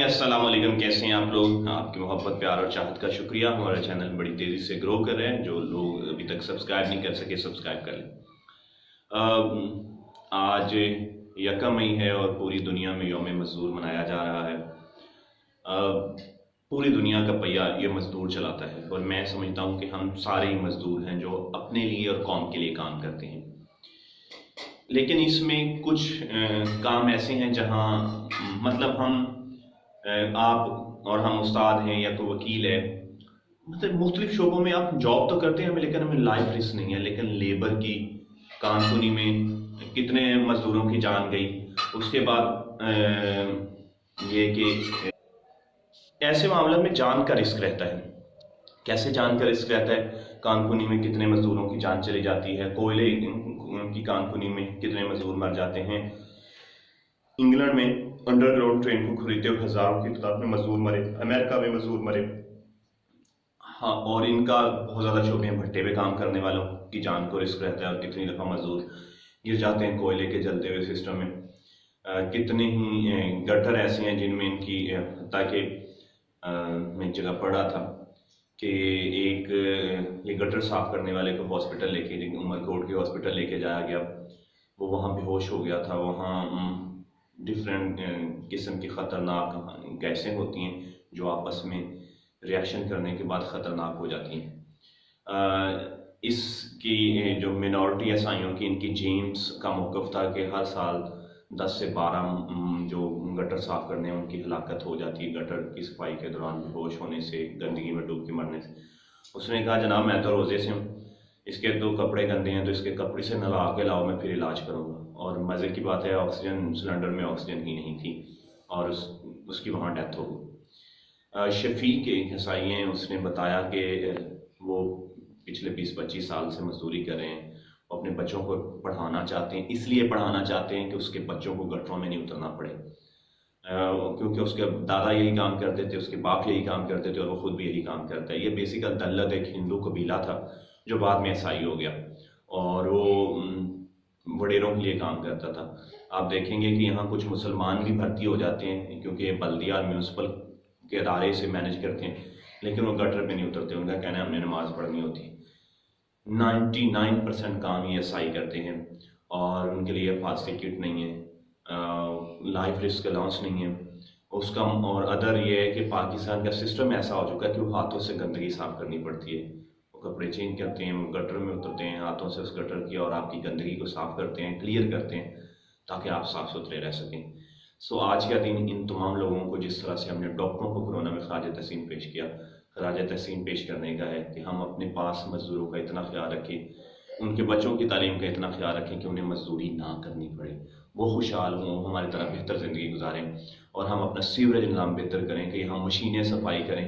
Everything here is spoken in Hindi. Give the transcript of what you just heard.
अस्सलाम वालेकुम। कैसे हैं आप लोग? आपकी मोहब्बत, प्यार और चाहत का शुक्रिया। हमारा चैनल बड़ी तेज़ी से ग्रो कर रहे हैं। जो लोग अभी तक सब्सक्राइब नहीं कर सके, सब्सक्राइब कर लें। आज 1 मई है और पूरी दुनिया में यौम मज़दूर मनाया जा रहा है। पूरी दुनिया का पहिया ये मज़दूर चलाता है और मैं समझता हूँ कि हम सारे ही मज़दूर हैं जो अपने लिए और कौम के लिए काम करते हैं। लेकिन इसमें कुछ काम ऐसे हैं जहाँ मतलब आप और हम उस्ताद हैं या तो वकील है, मतलब मुख्तलिफ शोबों में आप जॉब तो करते हैं हमें, लेकिन हमें लाइफ रिस्क नहीं है। लेकिन लेबर की कानकुनी में कितने मज़दूरों की जान गई। उसके बाद ये कि ऐसे मामलों में जान का रिस्क रहता है। कैसे जान का रिस्क रहता है? कानकुनी में कितने मज़दूरों की जान चली जाती है, कोयले की कानकुनी में कितने मज़दूर मर जाते हैं। इंग्लैंड में अंडरग्राउंड ट्रेन को खरीदते हुए हज़ारों की तादाद में मज़दूर मरे, अमेरिका में मज़दूर मरे। हाँ, और इनका बहुत ज़्यादा चौबीस भट्टे पे काम करने वालों की जान को रिस्क रहता है और कितनी दफ़ा मज़दूर गिर जाते हैं कोयले के जलते हुए सिस्टम में। कितने ही गटर ऐसे हैं जिनमें इनकी ताकि मैं एक जगह पढ़ा था कि एक ये गटर साफ़ करने वाले को हॉस्पिटल लेके, उमरकोट के हॉस्पिटल लेके जाया गया। वो वहाँ बेहोश हो गया था। वहाँ डिफरेंट किस्म की ख़तरनाक गैसें होती हैं जो आपस में रिएक्शन करने के बाद ख़तरनाक हो जाती हैं। इसकी जो मिनॉरिटी ईसाइयों की, इनकी जेम्स का मौक़िफ़ था कि हर साल 10 से 12 जो गटर साफ़ करने हैं उनकी हलाकत हो जाती है गटर की सफाई के दौरान बेहोश होने से, गंदगी में डूब के मरने से। उसने कहा जनाब मैं तो रोज़े से हूँ, इसके तो कपड़े गंदे हैं तो इसके कपड़े से नहला के लाओ, मैं फिर इलाज करूँगा। और मज़े की बात है ऑक्सीजन सिलेंडर में ऑक्सीजन ही नहीं थी और उसकी वहाँ डेथ हो गई। शफीक एक ईसाई हैं, उसने बताया कि वो पिछले 20-25 साल से मजदूरी कर रहे हैं। वो अपने बच्चों को पढ़ाना चाहते हैं, इसलिए पढ़ाना चाहते हैं कि उसके बच्चों को गटरों में नहीं उतरना पड़े, क्योंकि उसके दादा यही काम करते थे, उसके बाप यही काम करते थे और वो खुद भी यही काम करता है। ये बेसिकल दल्लत एक हिंदू कबीला था जो बाद में ईसाई हो गया और वो वडेरों के लिए काम करता था। आप देखेंगे कि यहाँ कुछ मुसलमान भी भर्ती हो जाते हैं क्योंकि ये बल्दिया म्यूनसिपल के इदारे से मैनेज करते हैं, लेकिन वो गटर पे नहीं उतरते। उनका कहना है हमने नमाज़ पढ़नी होती है। 99% काम ये ईसाई करते हैं और उनके लिए फास्टी किट नहीं है, लाइफ रिस्क अलाउंस नहीं है उसका। और अदर ये है कि पाकिस्तान का सिस्टम ऐसा हो चुका है कि वो हाथों से गंदगी साफ़ करनी पड़ती है। वो कपड़े चेंज करते हैं, वो गटर में उतरते हैं, हाथों से उस गटर की और आपकी गंदगी को साफ़ करते हैं, क्लियर करते हैं ताकि आप साफ़ सुथरे रह सकें। सो आज का दिन इन तमाम लोगों को, जिस तरह से हमने डॉक्टरों को कोरोना में खराज तहसीन पेश किया, खराज तहसीन पेश करने का है कि हम अपने पास मज़दूरों का इतना ख्याल रखें, उनके बच्चों की तालीम का इतना ख्याल रखें कि उन्हें मजदूरी ना करनी पड़े, वो खुशहाल हों, हमारी तरह बेहतर ज़िंदगी गुजारें और हम अपना सीवरेज निज़ाम बेहतर करें कि हम मशीनें सफाई करें